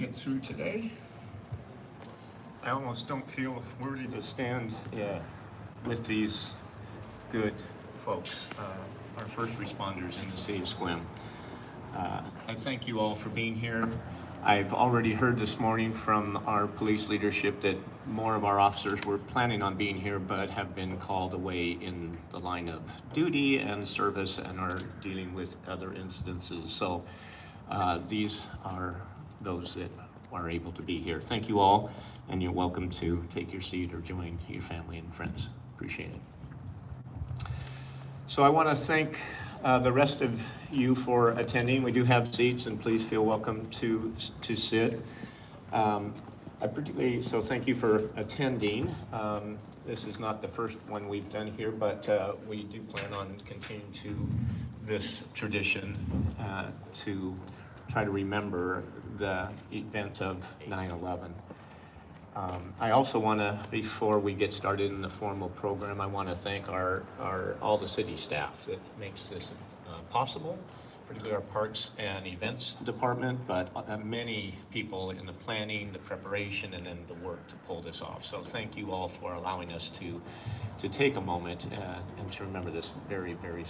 get through today. I almost don't feel worthy to stand with these good folks, our first responders in the city of Sequim. I thank you all for being here. I've already heard this morning from our police leadership that more of our officers were planning on being here but have been called away in the line of duty and service and are dealing with other incidences. So these are those that are able to be here. Thank you all, and you're welcome to take your seat or join your family and friends. Appreciate it. So I want to thank the rest of you for attending. We do have seats, and please feel welcome to sit. So thank you for attending. This is not the first one we've done here, but we do plan on continuing to this tradition to try to remember the event of 9/11. I also want to, before we get started in the formal program, I want to thank all the city staff that makes this possible, particularly our Parks and Events Department, but many people in the planning, the preparation, and then the work to pull this off. So thank you all for allowing us to take a moment and to remember this very, very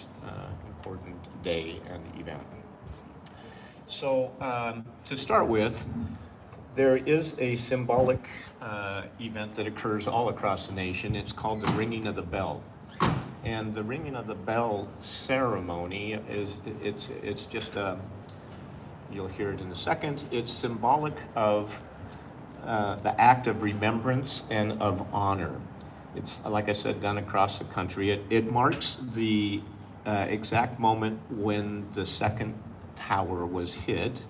important day and event. So to start with, there is a symbolic event that occurs all across the nation. It's called the ringing of the bell. And the ringing of the bell ceremony it's just you'll hear it in a second. It's symbolic of the act of remembrance and of honor. It's, like I said, done across the country. It marks the exact moment when the second tower was hit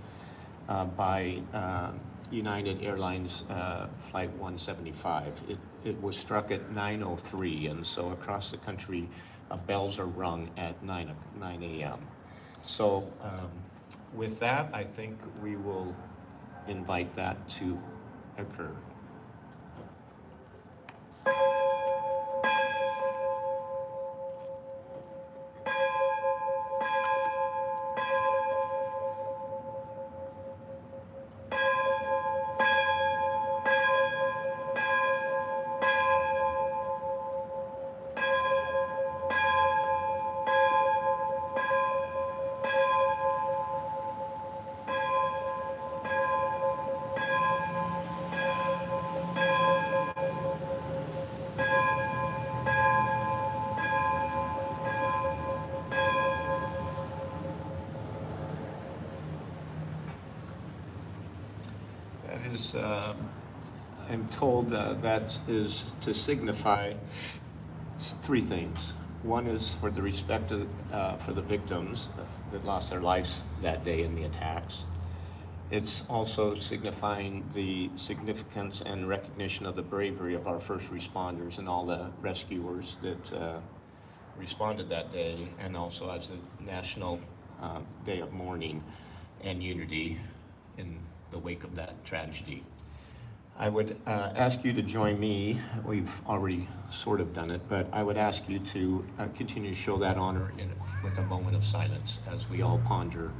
by United Airlines Flight 175. It was struck at 9:03, and so across the country, bells are rung at 9 a.m. So with that, I think we will invite that to occur. I'm told that is to signify three things. One is for the respect for the victims that lost their lives that day in the attacks. It's also signifying the significance and recognition of the bravery of our first responders and all the rescuers that responded that day, and also as a national day of mourning and unity in the wake of that tragedy. I would ask you to join me. We've already sort of done it, but I would ask you to continue to show that honor with a moment of silence as we all ponder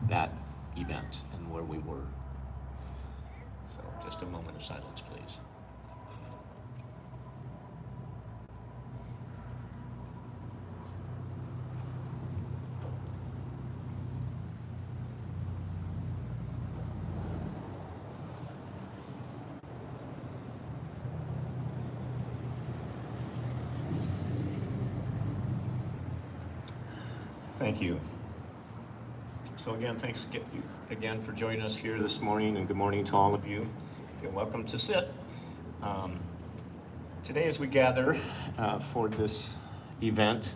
that event and where we were. So just a moment of silence, please. Thank you. So again, thanks again for joining us here this morning, and good morning to all of you. You're welcome to sit. Today as we gather for this event,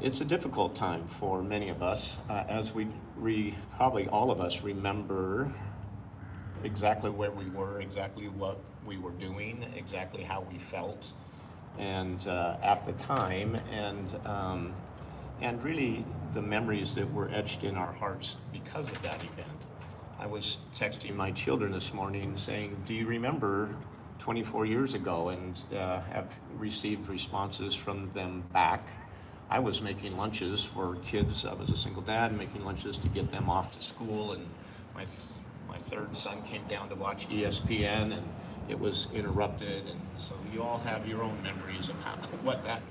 it's a difficult time for many of us as we probably all of us remember exactly where we were, exactly what we were doing, exactly how we felt and at the time, and really the memories that were etched in our hearts because of that event. I was texting my children this morning saying, do you remember 24 years ago? And have received responses from them back. I was making lunches for kids. I was a single dad, making lunches to get them off to school and my third son came down to watch ESPN, and it was interrupted, and so you all have your own memories of what that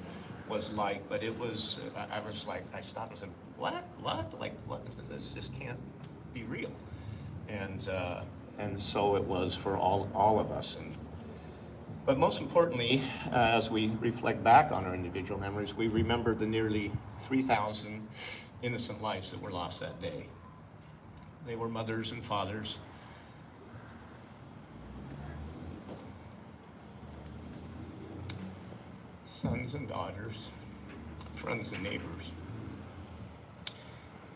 was like. But it was, I was like, I stopped and said, what, like what? This just can't be real. And so it was for all of us. But most importantly, as we reflect back on our individual memories, we remember the nearly 3,000 innocent lives that were lost that day. They were mothers and fathers, sons and daughters, friends and neighbors.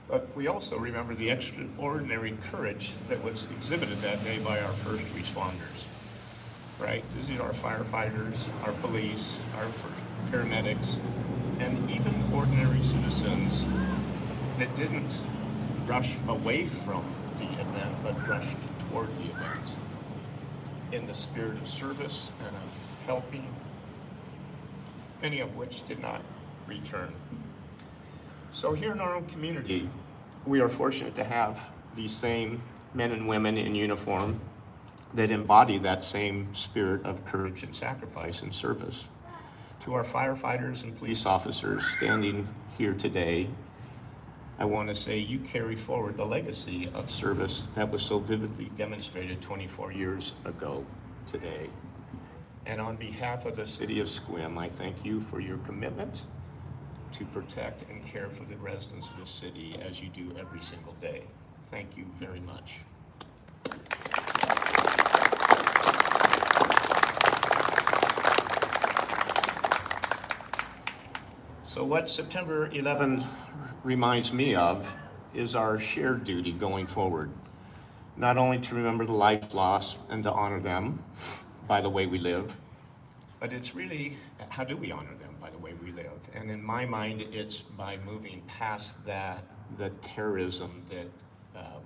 But we also remember the extraordinary courage that was exhibited that day by our first responders, right? These are our firefighters, our police, our paramedics, and even ordinary citizens that didn't rush away from the event, but rushed toward the event in the spirit of service and of helping, many of which did not return. So here in our own community, we are fortunate to have these same men and women in uniform that embody that same spirit of courage and sacrifice and service. To our firefighters and police officers standing here today, I want to say you carry forward the legacy of service that was so vividly demonstrated 24 years ago today. And on behalf of the City of Sequim, I thank you for your commitment to protect and care for the residents of the city as you do every single day. Thank you very much. So what September 11 reminds me of is our shared duty going forward. Not only to remember the life lost and to honor them by the way we live, but it's really, how do we honor them by the way we live? And in my mind, it's by moving past that, the terrorism that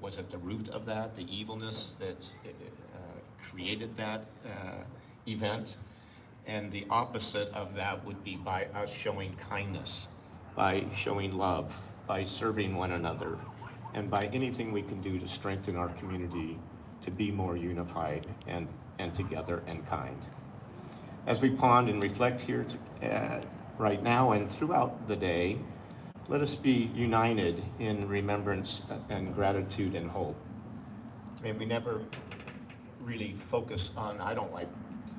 was at the root of that, the evilness that created that event. And the opposite of that would be by us showing kindness, by showing love, by serving one another, and by anything we can do to strengthen our community to be more unified and together and kind. As we ponder and reflect here right now and throughout the day, let us be united in remembrance and gratitude and hope. May we never really focus on, I don't like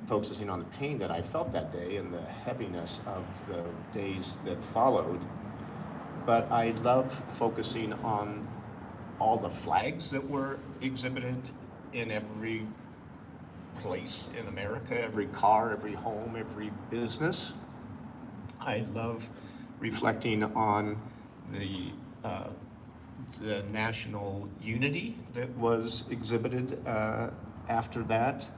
focusing on the pain that I felt that day and the heaviness of the days that followed, but I love focusing on all the flags that were exhibited in every place in America, every car, every home, every business. I love reflecting on the national unity that was exhibited after that.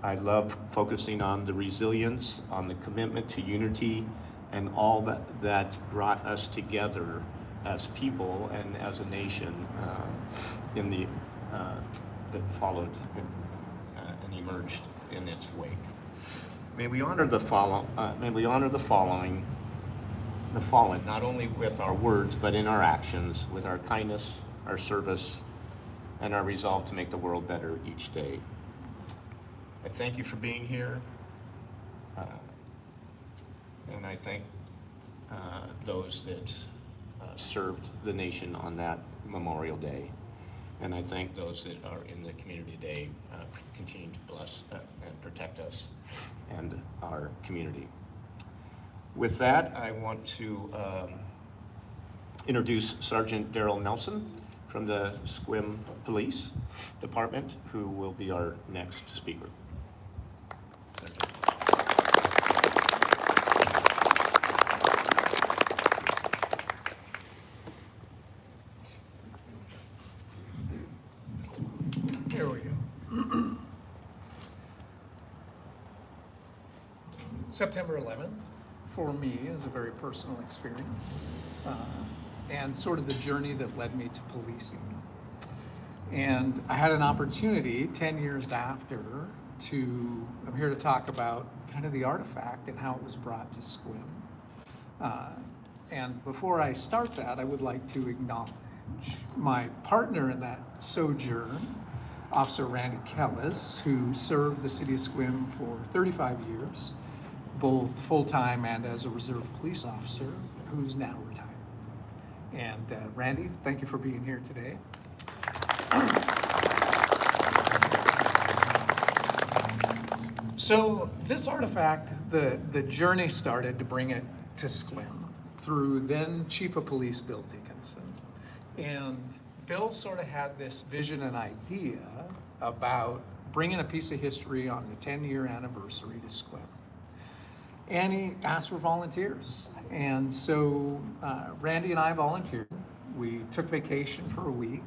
I love focusing on the resilience, on the commitment to unity, and all that brought us together as people and as a nation in the that followed and emerged in its wake. May we honor the fallen, not only with our words but in our actions, with our kindness, our service, and our resolve to make the world better each day. I thank you for being here, and I thank those that served the nation on that Memorial Day. And I thank those that are in the community today, continue to bless and protect us and our community. With that, I want to introduce Sergeant Daryl Nelson from the Sequim Police Department, who will be our next speaker. Here we go. September 11th, for me, is a very personal experience, and sort of the journey that led me to policing. And I had an opportunity 10 years after I'm here to talk about kind of the artifact and how it was brought to Sequim. And before I start that, I would like to acknowledge My partner in that sojourn, Officer Randy Kellis, who served the City of Sequim for 35 years, both full-time and as a reserve police officer, who's now retired. And Randy, thank you for being here today. So this artifact, the journey started to bring it to Sequim through then Chief of Police Bill Dickinson. And Bill sort of had this vision and idea about bringing a piece of history on the 10-year anniversary to Sequim. And he asked for volunteers. And so Randy and I volunteered. We took vacation for a week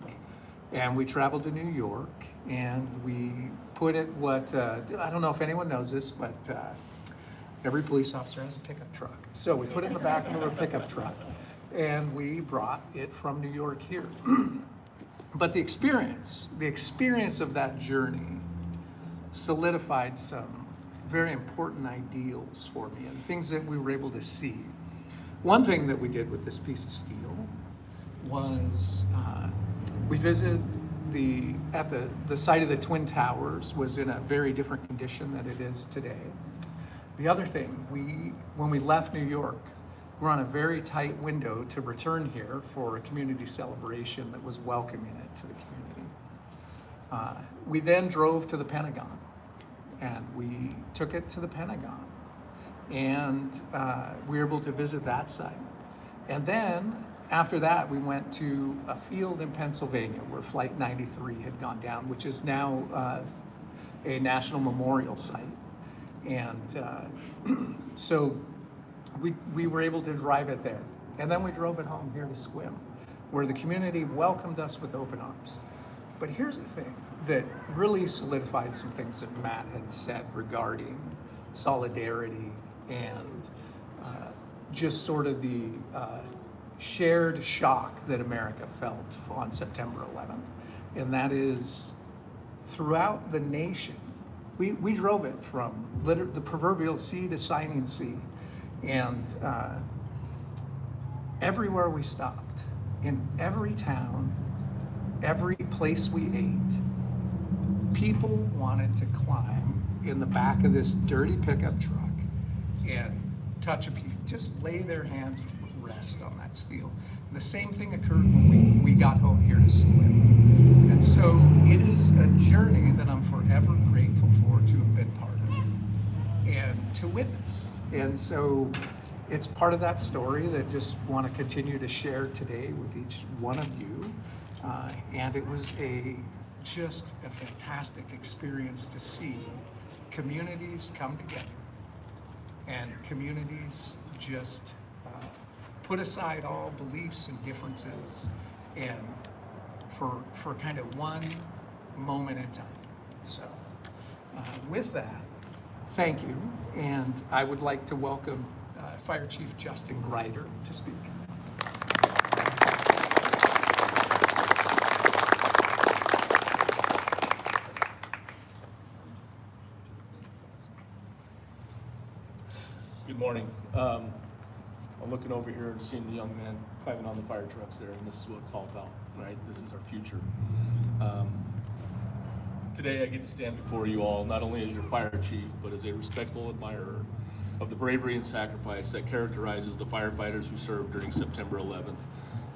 and we traveled to New York and we put it I don't know if anyone knows this, but every police officer has a pickup truck. So we put it in the back of our pickup truck and we brought it from New York here. But the experience of that journey solidified some very important ideals for me and things that we were able to see. One thing that we did with this piece of steel was we visited the site of the Twin Towers was in a very different condition than it is today. The other thing, when we left New York, we're on a very tight window to return here for a community celebration that was welcoming it to the community. We then drove to the Pentagon and we took it to the Pentagon and we were able to visit that site. And then after that, we went to a field in Pennsylvania where Flight 93 had gone down, which is now a national memorial site. And so we were able to drive it there. And then we drove it home here to Sequim, where the community welcomed us with open arms. But here's the thing that really solidified some things that Matt had said regarding solidarity and just sort of the shared shock that America felt on September 11th. And that is throughout the nation, we drove it from the proverbial sea to shining sea. And everywhere we stopped, in every town, every place we ate, people wanted to climb in the back of this dirty pickup truck and touch a piece, just lay their hands and rest on that steel. And the same thing occurred when we got home here to Sequim. And so it is a journey that I'm forever grateful for to have been part of and to witness. And so it's part of that story that I just want to continue to share today with each one of you. And it was just a fantastic experience to see communities come together and communities just put aside all beliefs and differences and for kind of one moment in time. So with that, thank you. And I would like to welcome Fire Chief Justin Grider to speak. Good morning. I'm looking over here and seeing the young man climbing on the fire trucks there, and this is what it's all about, right? This is our future. Today I get to stand before you all, not only as your fire chief, but as a respectful admirer of the bravery and sacrifice that characterizes the firefighters who served during September 11th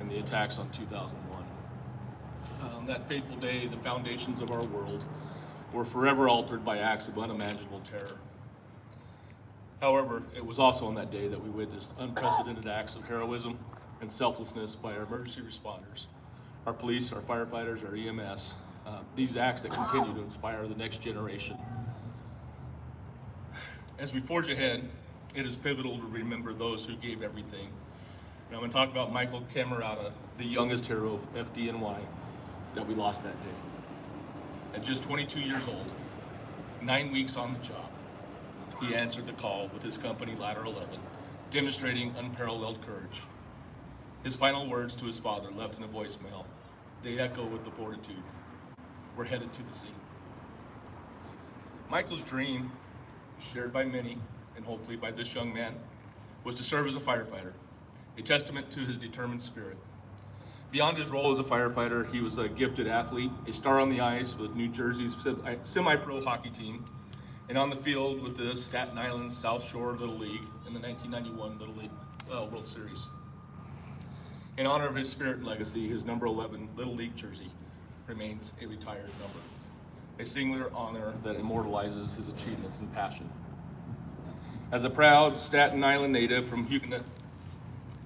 and the attacks on 2001. That fateful day, the foundations of our world were forever altered by acts of unimaginable terror. However, it was also on that day that we witnessed unprecedented acts of heroism and selflessness by our emergency responders, our police, our firefighters, our EMS, these acts that continue to inspire the next generation. As we forge ahead, it is pivotal to remember those who gave everything. And I'm going to talk about Michael Camerata, the youngest hero of FDNY that we lost that day. At just 22 years old, 9 weeks on the job, he answered the call with his company Ladder 11, demonstrating unparalleled courage. His final words to his father, left in a voicemail, they echo with the fortitude. We're headed to the scene. Michael's dream, shared by many, and hopefully by this young man, was to serve as a firefighter, a testament to his determined spirit. Beyond his role as a firefighter, he was a gifted athlete, a star on the ice with New Jersey's semi-pro hockey team, and on the field with the Staten Island South Shore Little League in the 1991 Little League World Series. In honor of his spirit and legacy, his number 11 Little League jersey remains a retired number, a singular honor that immortalizes his achievements and passion. As a proud Staten Island native from Huguenot,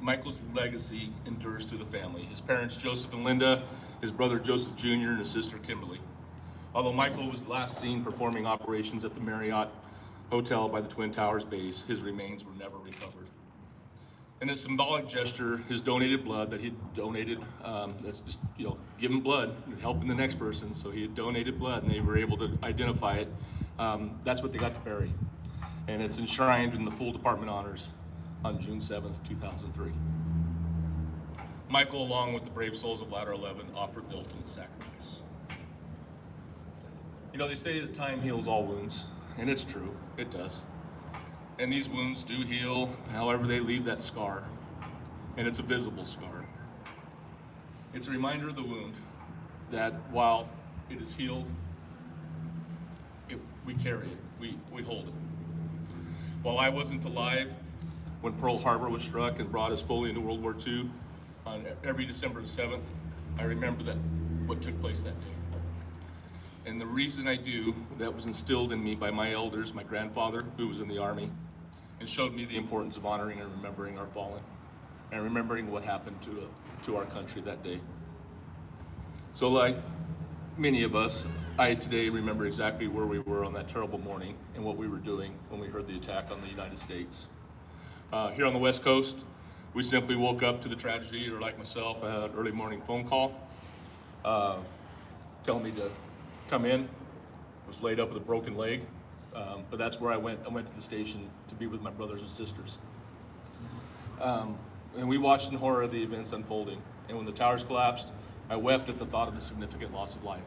Michael's legacy endures through the family. His parents, Joseph and Linda, his brother Joseph Jr., and his sister Kimberly. Although Michael was last seen performing operations at the Marriott Hotel by the Twin Towers base, his remains were never recovered. In a symbolic gesture, his donated blood that he donated, that's just, giving blood, helping the next person, so he had donated blood and they were able to identify it. That's what they got to bury. And it's enshrined in the full department honors on June 7th, 2003. Michael, along with the brave souls of Ladder 11, offered the ultimate sacrifice. They say that time heals all wounds, and it's true, it does. And these wounds do heal, however they leave that scar, and it's a visible scar. It's a reminder of the wound that while it is healed, we carry it, we hold it. While I wasn't alive when Pearl Harbor was struck and brought us fully into World War II, on every December the 7th, I remember what took place that day. And the reason I do, that was instilled in me by my elders, my grandfather, who was in the Army, and showed me the importance of honoring and remembering our fallen, and remembering what happened to our country that day. So like many of us, I today remember exactly where we were on that terrible morning and what we were doing when we heard the attack on the United States. Here on the West Coast, we simply woke up to the tragedy, or like myself, I had an early morning phone call telling me to come in. I was laid up with a broken leg, but that's where I went. I went to the station to be with my brothers and sisters. And we watched in horror the events unfolding. And when the towers collapsed, I wept at the thought of the significant loss of life.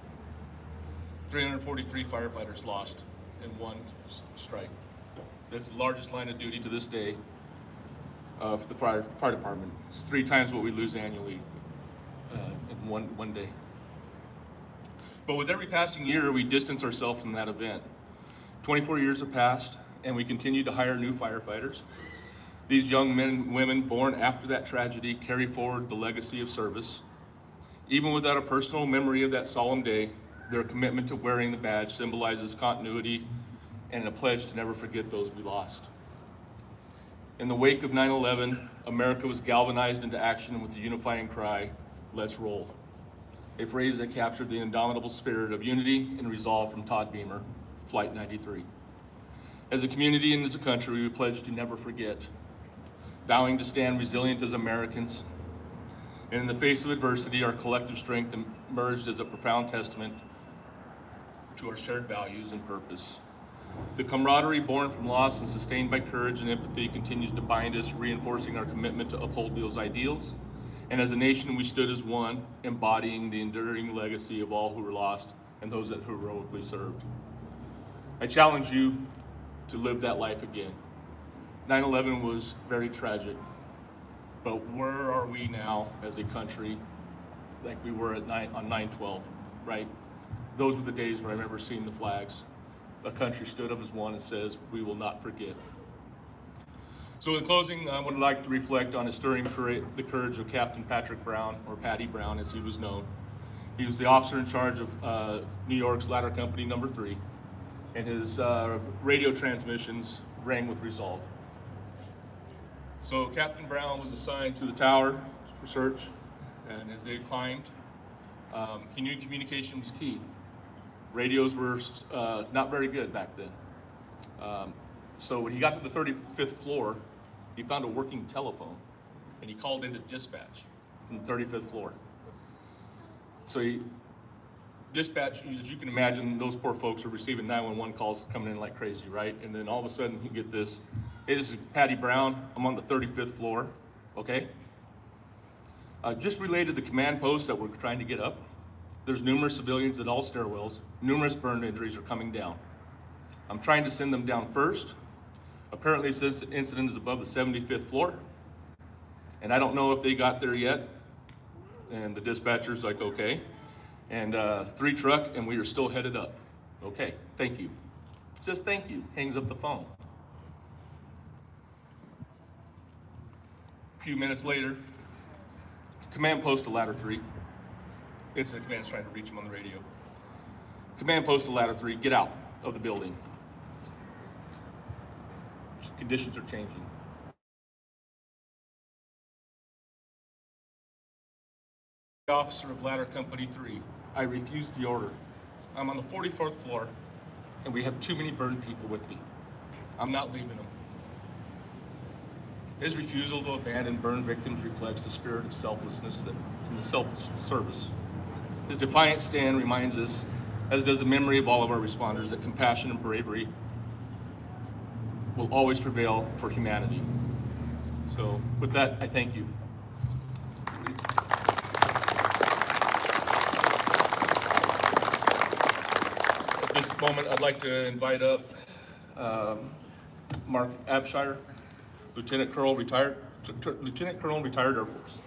343 firefighters lost in one strike. That's the largest line of duty to this day for the fire department. It's 3 times what we lose annually in one day. But with every passing year, we distance ourselves from that event. 24 years have passed, and we continue to hire new firefighters. These young men and women born after that tragedy carry forward the legacy of service. Even without a personal memory of that solemn day, their commitment to wearing the badge symbolizes continuity and a pledge to never forget those we lost. In the wake of 9/11, America was galvanized into action with the unifying cry, "Let's roll," a phrase that captured the indomitable spirit of unity and resolve from Todd Beamer, Flight 93. As a community and as a country, we pledge to never forget, vowing to stand resilient as Americans. And in the face of adversity, our collective strength emerged as a profound testament to our shared values and purpose. The camaraderie born from loss and sustained by courage and empathy continues to bind us, reinforcing our commitment to uphold those ideals. And as a nation, we stood as one, embodying the enduring legacy of all who were lost and those that heroically served. I challenge you to live that life again. 9/11 was very tragic, but where are we now as a country like we were on 9/12, right? Those were the days where I remember seeing the flags. A country stood up as one and says, "We will not forget." So in closing, I would like to reflect on the courage of Captain Patrick Brown, or Patty Brown as he was known. He was the officer in charge of New York's Ladder Company number 3, and his radio transmissions rang with resolve. So Captain Brown was assigned to the tower for search, and as they climbed, he knew communication was key. Radios were not very good back then. So when he got to the 35th floor, he found a working telephone, and he called into dispatch from the 35th floor. So dispatch, as you can imagine, those poor folks are receiving 911 calls coming in like crazy, right? And then all of a sudden you get this, "Hey, this is Patty Brown. I'm on the 35th floor, okay? Just related to the command post that we're trying to get up. There's numerous civilians at all stairwells. Numerous burn injuries are coming down. I'm trying to send them down first. Apparently this incident is above the 75th floor, and I don't know if they got there yet. And the dispatcher's like, okay. And 3 truck, and we are still headed up. Okay, thank you. Says thank you, hangs up the phone. A few minutes later, command post to ladder 3. It's the command's trying to reach him on the radio. Command post to ladder 3, get out of the building. Conditions are changing. Officer of ladder company 3, I refuse the order. I'm on the 44th floor, and we have too many burned people with me. I'm not leaving them. His refusal to abandon burned victims reflects the spirit of selflessness in the self-service. His defiant stand reminds us, as does the memory of all of our responders, that compassion and bravery will always prevail for humanity. So with that, I thank you. At this moment, I'd like to invite up Mark Abshire, Lieutenant Colonel, retired Air Force.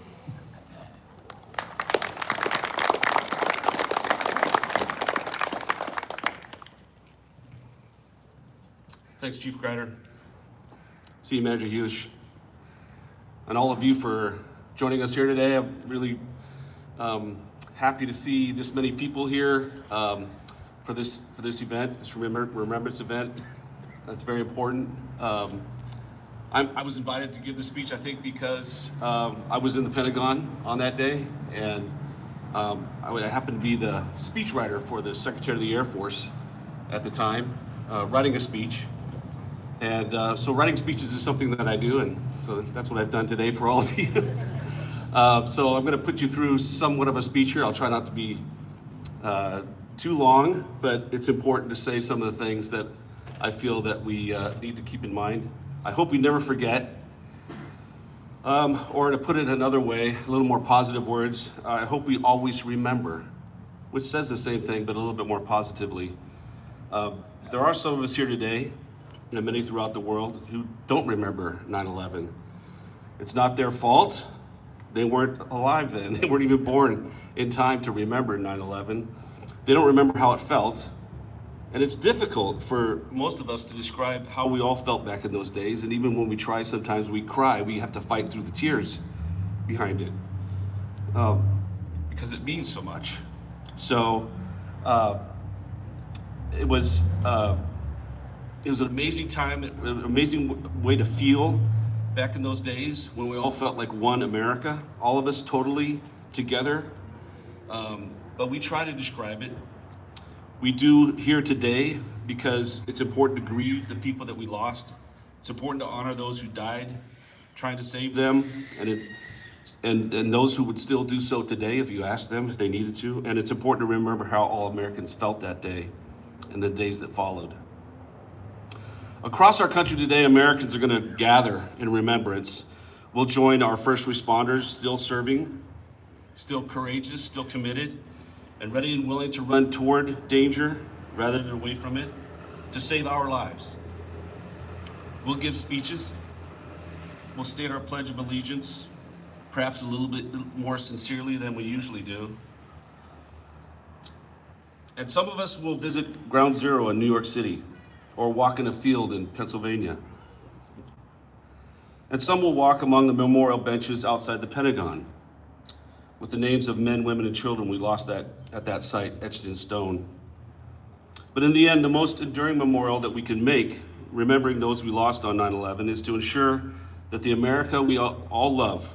Thanks, Chief Grider, City Manager Hughes, and all of you for joining us here today. I'm really happy to see this many people here for this event, this remembrance event. That's very important. I was invited to give this speech, I think, because I was in the Pentagon on that day, and I happened to be the speechwriter for the Secretary of the Air Force at the time, writing a speech. And so writing speeches is something that I do, and so that's what I've done today for all of you. So I'm going to put you through somewhat of a speech here. I'll try not to be too long, but it's important to say some of the things that I feel that we need to keep in mind. I hope we never forget, or to put it another way, a little more positive words, I hope we always remember, which says the same thing, but a little bit more positively. There are some of us here today, and many throughout the world, who don't remember 9/11. It's not their fault. They weren't alive then. They weren't even born in time to remember 9/11. They don't remember how it felt. And it's difficult for most of us to describe how we all felt back in those days. And even when we try, sometimes we cry. We have to fight through the tears behind it because it means so much. So it was an amazing time, an amazing way to feel back in those days when we all felt like one America, all of us totally together. But we try to describe it. We do here today because it's important to grieve the people that we lost. It's important to honor those who died, trying to save them, and those who would still do so today if you asked them if they needed to. And it's important to remember how all Americans felt that day and the days that followed. Across our country today, Americans are going to gather in remembrance. We'll join our first responders still serving, still courageous, still committed, and ready and willing to run toward danger rather than away from it to save our lives. We'll give speeches. We'll state our Pledge of Allegiance, perhaps a little bit more sincerely than we usually do. And some of us will visit Ground Zero in New York City or walk in a field in Pennsylvania. And some will walk among the memorial benches outside the Pentagon with the names of men, women, and children we lost at that site etched in stone. But in the end, the most enduring memorial that we can make, remembering those we lost on 9/11, is to ensure that the America we all love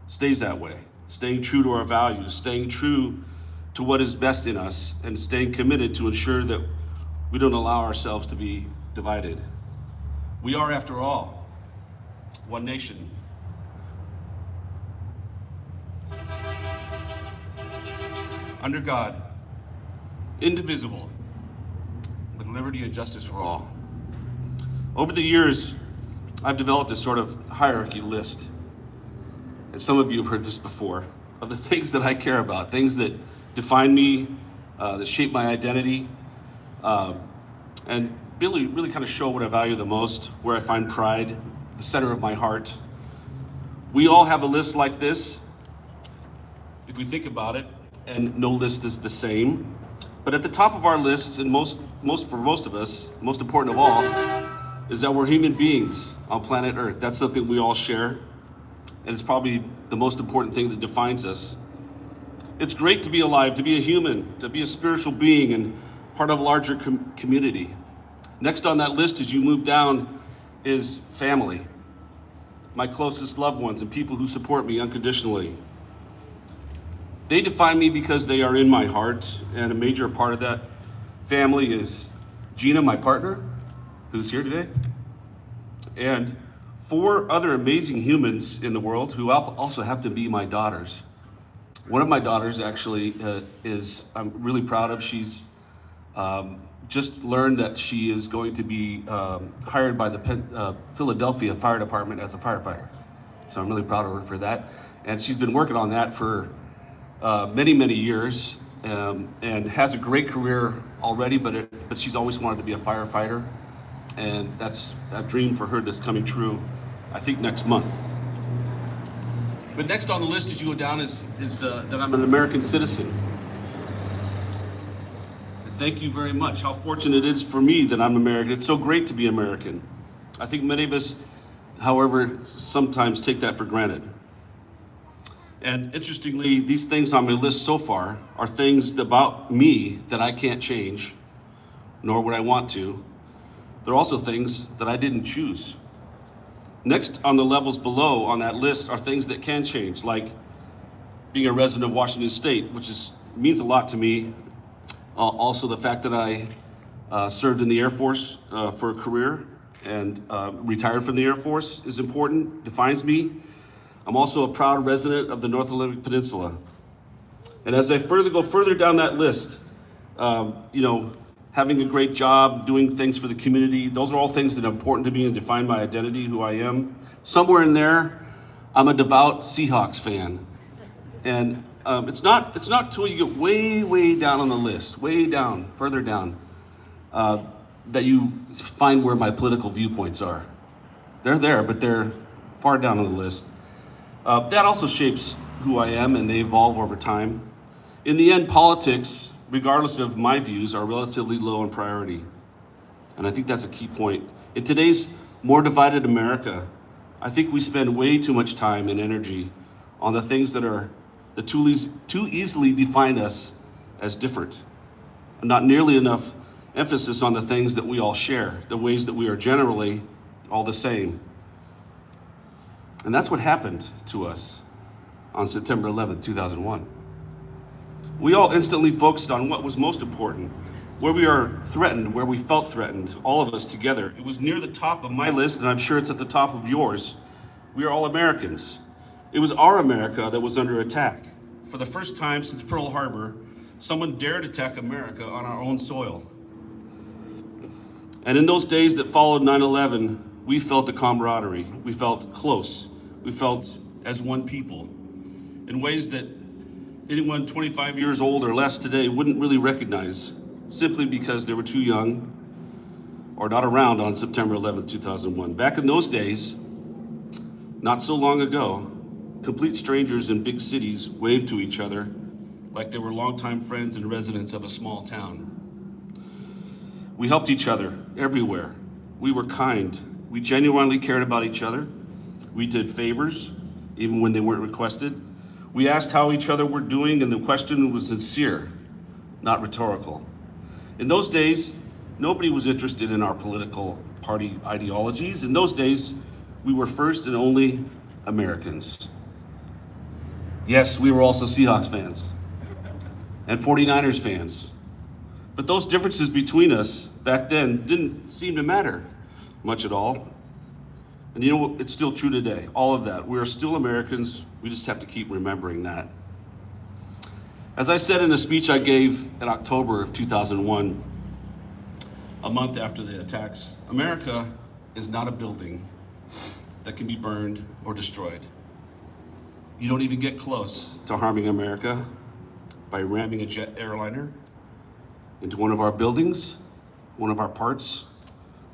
stays that way, staying true to our values, staying true to what is best in us, and staying committed to ensure that we don't allow ourselves to be divided. We are, after all, one nation. Under God, indivisible, with liberty and justice for all. Over the years, I've developed a sort of hierarchy list, and some of you have heard this before, of the things that I care about, things that define me, that shape my identity, and really kind of show what I value the most, where I find pride, the center of my heart. We all have a list like this, if we think about it, and no list is the same. But at the top of our lists, and for most of us, most important of all, is that we're human beings on planet Earth. That's something we all share, and it's probably the most important thing that defines us. It's great to be alive, to be a human, to be a spiritual being and part of a larger community. Next on that list as you move down is family. My closest loved ones and people who support me unconditionally. They define me because they are in my heart, and a major part of that family is Gina, my partner, who's here today, and 4 other amazing humans in the world who also happen to be my daughters. One of my daughters actually I'm really proud of. She's just learned that she is going to be hired by the Philadelphia Fire Department as a firefighter. So I'm really proud of her for that. And she's been working on that for many, many years, and has a great career already, but she's always wanted to be a firefighter. And that's a dream for her that's coming true, I think, next month. But next on the list as you go down is that I'm an American citizen. And thank you very much. How fortunate it is for me that I'm American. It's so great to be American. I think many of us, however, sometimes take that for granted. And interestingly, these things on my list so far are things about me that I can't change, nor would I want to. They're also things that I didn't choose. Next on the levels below on that list are things that can change, like being a resident of Washington State, which means a lot to me. Also the fact that I served in the Air Force for a career and retired from the Air Force is important, defines me. I'm also a proud resident of the North Atlantic Peninsula. And as I go further down that list, having a great job, doing things for the community, those are all things that are important to me and define my identity, who I am. Somewhere in there, I'm a devout Seahawks fan. And it's not until you get way, way down on the list, way down, further down, that you find where my political viewpoints are. They're there, but they're far down on the list. That also shapes who I am, and they evolve over time. In the end, politics, regardless of my views, are relatively low in priority. And I think that's a key point. In today's more divided America, I think we spend way too much time and energy on the things that too easily define us as different, and not nearly enough emphasis on the things that we all share, the ways that we are generally all the same. And that's what happened to us on September 11th, 2001. We all instantly focused on what was most important, where we are threatened, where we felt threatened, all of us together. It was near the top of my list, and I'm sure it's at the top of yours. We are all Americans. It was our America that was under attack. For the first time since Pearl Harbor, someone dared attack America on our own soil. And in those days that followed 9/11, we felt a camaraderie. We felt close. We felt as one people in ways that anyone 25 years old or less today wouldn't really recognize, simply because they were too young or not around on September 11, 2001. Back in those days, not so long ago, complete strangers in big cities waved to each other like they were longtime friends and residents of a small town. We helped each other everywhere. We were kind. We genuinely cared about each other. We did favors, even when they weren't requested. We asked how each other were doing, and the question was sincere, not rhetorical. In those days, nobody was interested in our political party ideologies. In those days, we were first and only Americans. Yes, we were also Seahawks fans and 49ers fans. But those differences between us back then didn't seem to matter much at all. And you know what? It's still true today. All of that. We are still Americans. We just have to keep remembering that. As I said in a speech I gave in October of 2001, a month after the attacks, America is not a building that can be burned or destroyed. You don't even get close to harming America by ramming a jet airliner into one of our buildings, one of our parts,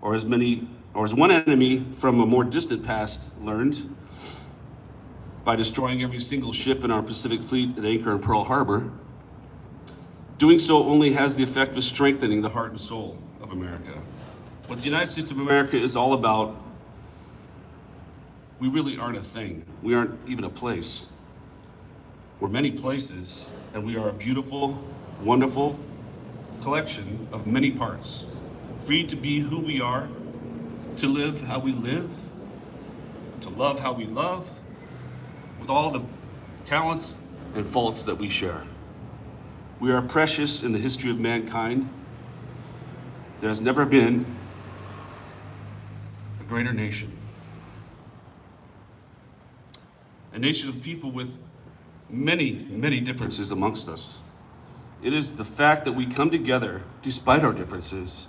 or as one enemy from a more distant past learned, by destroying every single ship in our Pacific Fleet at anchor in Pearl Harbor, doing so only has the effect of strengthening the heart and soul of America. What the United States of America is all about, we really aren't a thing. We aren't even a place. We're many places, and we are a beautiful, wonderful collection of many parts, free to be who we are, to live how we live, to love how we love, with all the talents and faults that we share. We are precious in the history of mankind. There has never been a greater nation. A nation of people with many, many differences amongst us. It is the fact that we come together, despite our differences,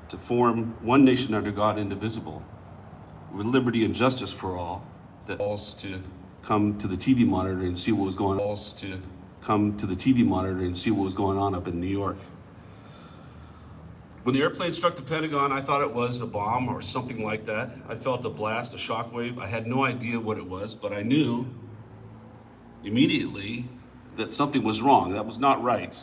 to form one nation under God, indivisible, with liberty and justice for all, that calls to come to the TV monitor and see what was going on. To come to the TV monitor and see what was going on up in New York. When the airplane struck the Pentagon, I thought it was a bomb or something like that. I felt a blast, a shockwave. I had no idea what it was, but I knew immediately that something was wrong. That was not right.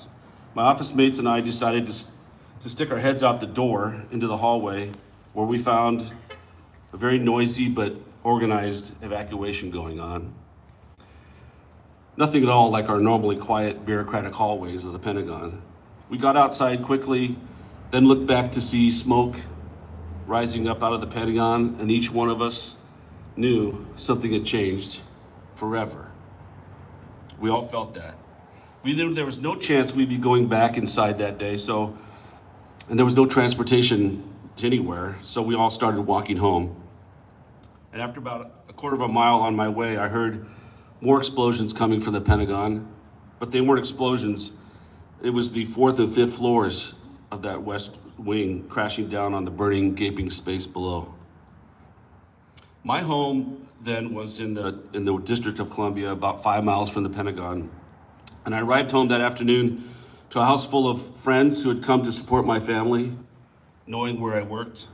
My office mates and I decided to stick our heads out the door into the hallway, where we found a very noisy but organized evacuation going on. Nothing at all like our normally quiet bureaucratic hallways of the Pentagon. We got outside quickly, then looked back to see smoke rising up out of the Pentagon, and each one of us knew something had changed forever. We all felt that. We knew there was no chance we'd be going back inside that day, and there was no transportation to anywhere, so we all started walking home. And after about a quarter of a mile on my way, I heard more explosions coming from the Pentagon, but they weren't explosions. It was the 4th and 5th floors of that west wing crashing down on the burning, gaping space below. My home then was in the District of Columbia, about 5 miles from the Pentagon. And I arrived home that afternoon to a house full of friends who had come to support my family, knowing where I worked.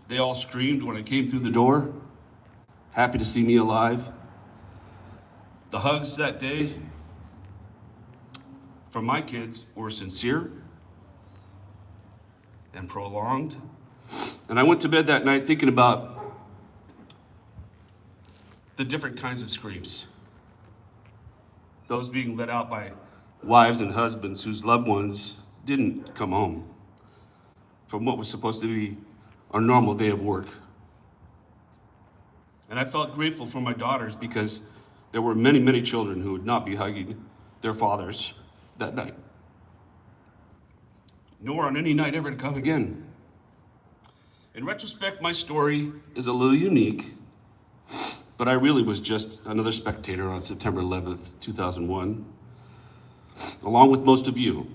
They all screamed when I came through the door, happy to see me alive. The hugs that day from my kids were sincere and prolonged. And I went to bed that night thinking about the different kinds of screams. Those being let out by wives and husbands whose loved ones didn't come home from what was supposed to be our normal day of work. And I felt grateful for my daughters, because there were many, many children who would not be hugging their fathers that night, nor on any night ever to come again. In retrospect, my story is a little unique, but I really was just another spectator on September 11th, 2001, along with most of you,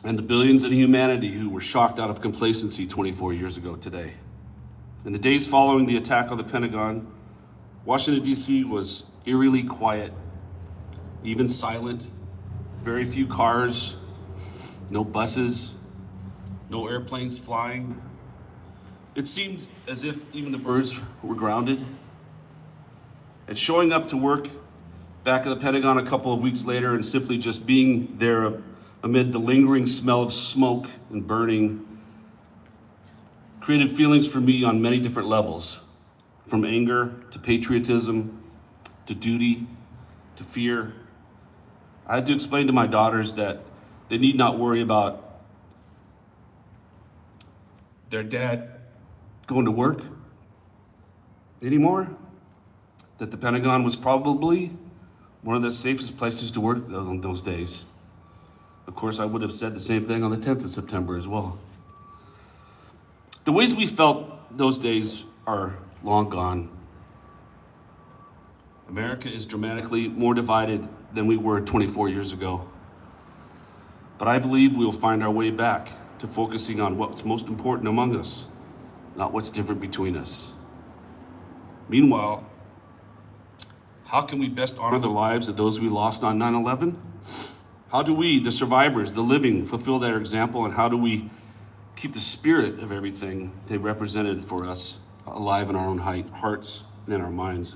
and the billions in humanity who were shocked out of complacency 24 years ago today. In the days following the attack on the Pentagon, Washington, D.C. was eerily quiet, even silent. Very few cars, no buses, no airplanes flying. It seemed as if even the birds were grounded. And showing up to work back at the Pentagon a couple of weeks later, and simply just being there amid the lingering smell of smoke and burning, created feelings for me on many different levels, from anger to patriotism to duty to fear. I had to explain to my daughters that they need not worry about their dad going to work anymore, that the Pentagon was probably one of the safest places to work on those days. Of course, I would have said the same thing on the 10th of September as well. The ways we felt those days are long gone. America is dramatically more divided than we were 24 years ago. But I believe we will find our way back to focusing on what's most important among us, not what's different between us. Meanwhile, how can we best honor the lives of those we lost on 9/11? How do we, the survivors, the living, fulfill their example, and how do we keep the spirit of everything they represented for us alive in our own hearts and in our minds?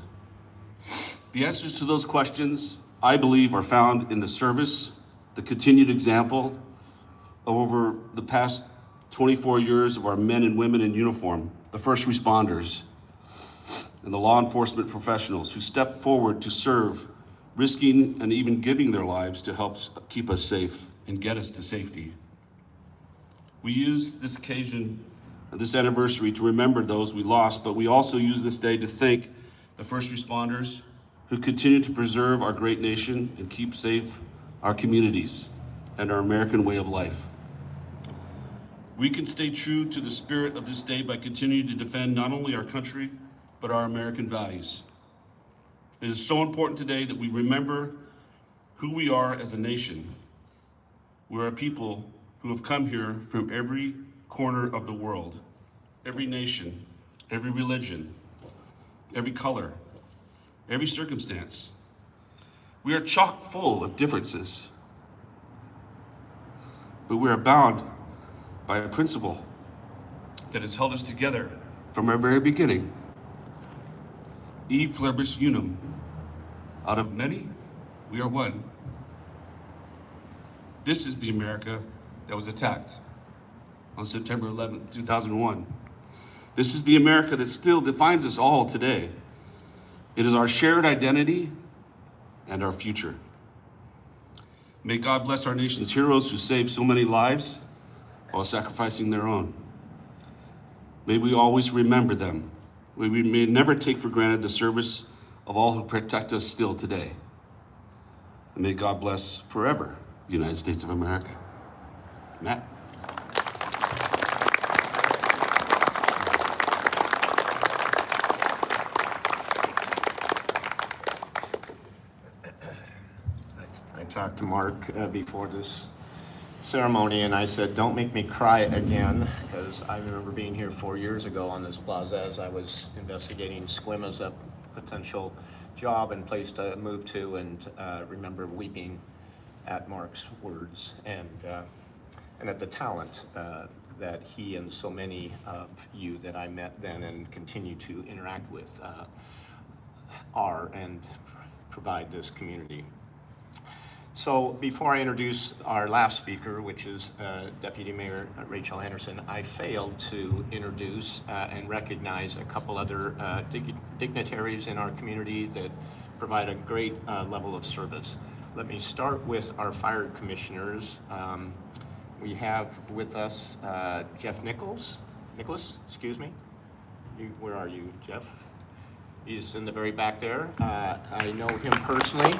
The answers to those questions, I believe, are found in the service, the continued example of over the past 24 years of our men and women in uniform, the first responders, and the law enforcement professionals who step forward to serve, risking and even giving their lives to help keep us safe and get us to safety. We use this occasion, this anniversary, to remember those we lost, but we also use this day to thank the first responders who continue to preserve our great nation and keep safe our communities and our American way of life. We can stay true to the spirit of this day by continuing to defend not only our country, but our American values. It is so important today that we remember who we are as a nation. We're a people who have come here from every corner of the world, every nation, every religion, every color, every circumstance. We are chock full of differences, but we are bound by a principle that has held us together from our very beginning. E pluribus unum. Out of many, we are one. This is the America that was attacked on September 11th, 2001. This is the America that still defines us all today. It is our shared identity and our future. May God bless our nation's heroes who saved so many lives while sacrificing their own. May we always remember them. We may never take for granted the service of all who protect us still today. And may God bless forever the United States of America. Matt. I talked to Mark before this ceremony, and I said, don't make me cry again, because I remember being here 4 years ago on this plaza as I was investigating Sequim as a potential job and place to move to, and remember weeping at Mark's words and at the talent that he and so many of you that I met then and continue to interact with are and provide this community. So before I introduce our last speaker, which is Deputy Mayor Rachel Anderson, I failed to introduce and recognize a couple other dignitaries in our community that provide a great level of service. Let me start with our fire commissioners. We have with us Jeff Nicholas, excuse me. Where are you, Jeff? He's in the very back there. I know him personally.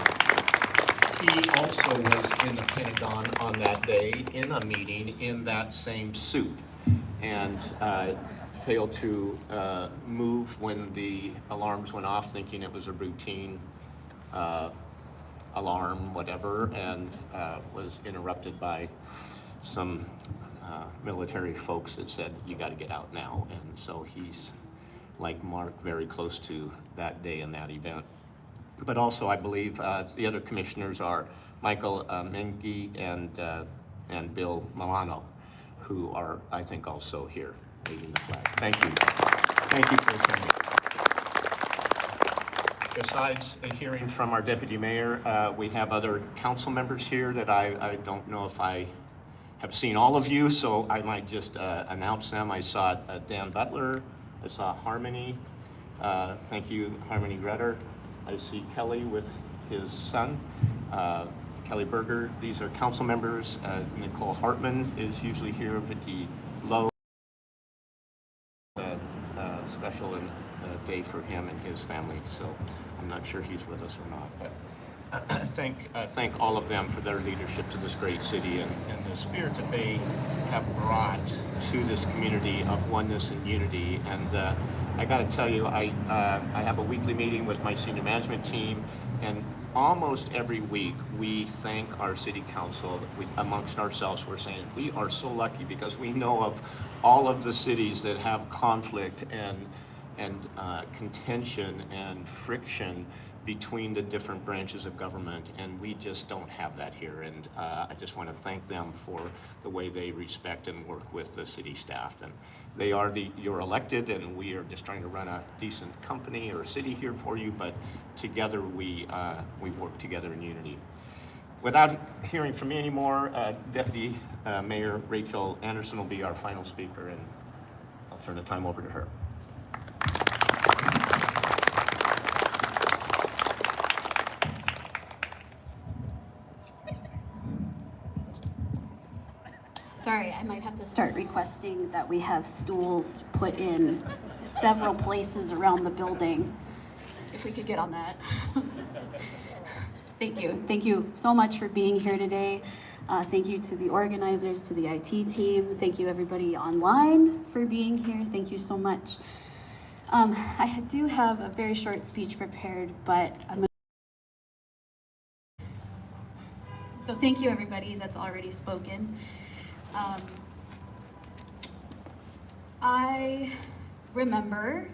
He also was in the Pentagon on that day in a meeting in that same suit and failed to move when the alarms went off, thinking it was a routine alarm, whatever, and was interrupted by some military folks that said, you got to get out now. And so he's, like Mark, very close to that day and that event. But also, I believe the other commissioners are Michael Menke and Bill Milano, who are, I think, also here waving the flag. Thank you. Thank you for attending. Besides hearing from our deputy mayor, we have other council members here that I don't know if I have seen all of you, so I might just announce them. I saw Dan Butler. I saw Harmony. Thank you, Harmony Grutter. I see Kelly with his son, Kelly Berger. These are council members. Nicole Hartman is usually here. Vicky Lowe. Special day for him and his family, so I'm not sure he's with us or not. But thank all of them for their leadership to this great city and the spirit that they have brought to this community of oneness and unity. And I got to tell you, I have a weekly meeting with my senior management team, and almost every week we thank our city council. Amongst ourselves, we're saying we are so lucky because we know of all of the cities that have conflict and contention and friction between the different branches of government, and we just don't have that here. And I just want to thank them for the way they respect and work with the city staff. And They are you're elected, and we are just trying to run a decent company or city here for you, but together we work together in unity. Without hearing from me anymore, Deputy Mayor Rachel Anderson will be our final speaker, and I'll turn the time over to her. Sorry, I might have to start requesting that we have stools put in several places around the building. If we could get on that. Thank you. Thank you so much for being here today. Thank you to the organizers, to the IT team. Thank you everybody online for being here. Thank you so much. I do have a very short speech prepared, but so thank you everybody that's already spoken. I remember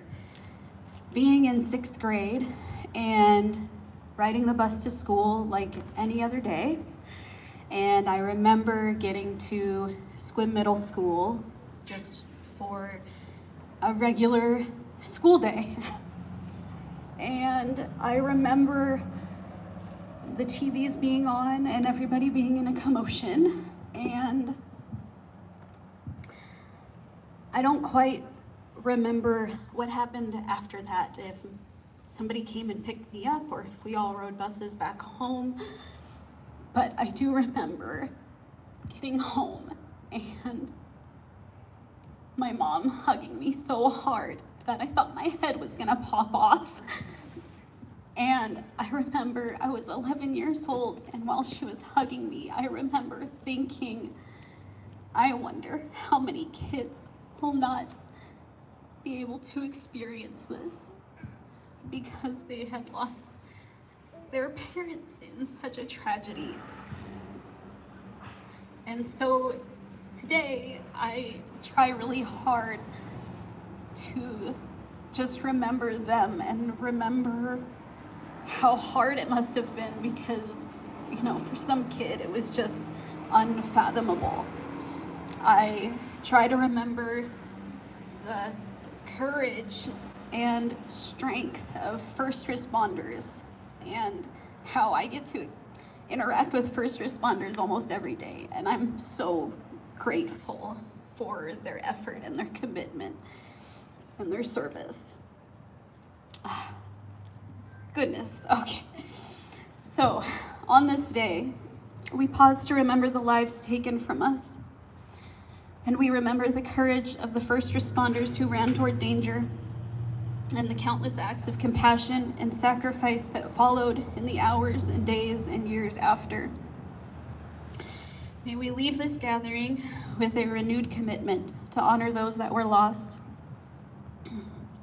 being in 6th grade and riding the bus to school like any other day. And I remember getting to Sequim Middle School just for a regular school day. And I remember the TVs being on and everybody being in a commotion. And I don't quite remember what happened after that, if somebody came and picked me up or if we all rode buses back home. But I do remember getting home and my mom hugging me so hard that I thought my head was gonna pop off. And I remember I was 11 years old, and while she was hugging me, I remember thinking, I wonder how many kids will not be able to experience this because they had lost their parents in such a tragedy. And so today I try really hard to just remember them and remember how hard it must have been, because, you know, for some kid it was just unfathomable. I try to remember the courage and strength of first responders and how I get to interact with first responders almost every day. And I'm so grateful for their effort and their commitment and their service. Goodness, okay. So on this day, we pause to remember the lives taken from us. And we remember the courage of the first responders who ran toward danger and the countless acts of compassion and sacrifice that followed in the hours and days and years after. May we leave this gathering with a renewed commitment to honor those that were lost,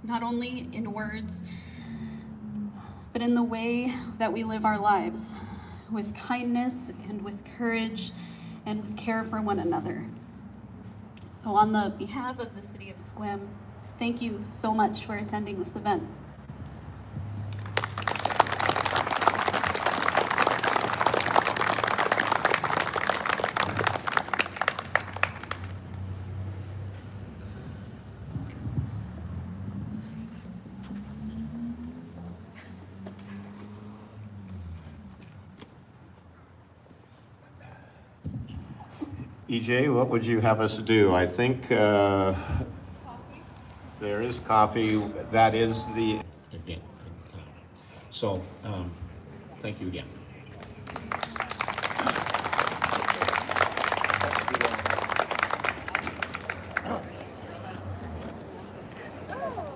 not only in words, but in the way that we live our lives, with kindness and with courage and with care for one another. So on the behalf of the City of Sequim, thank you so much for attending this event. EJ, what would you have us do? I think there is coffee. That is the event. So thank you again.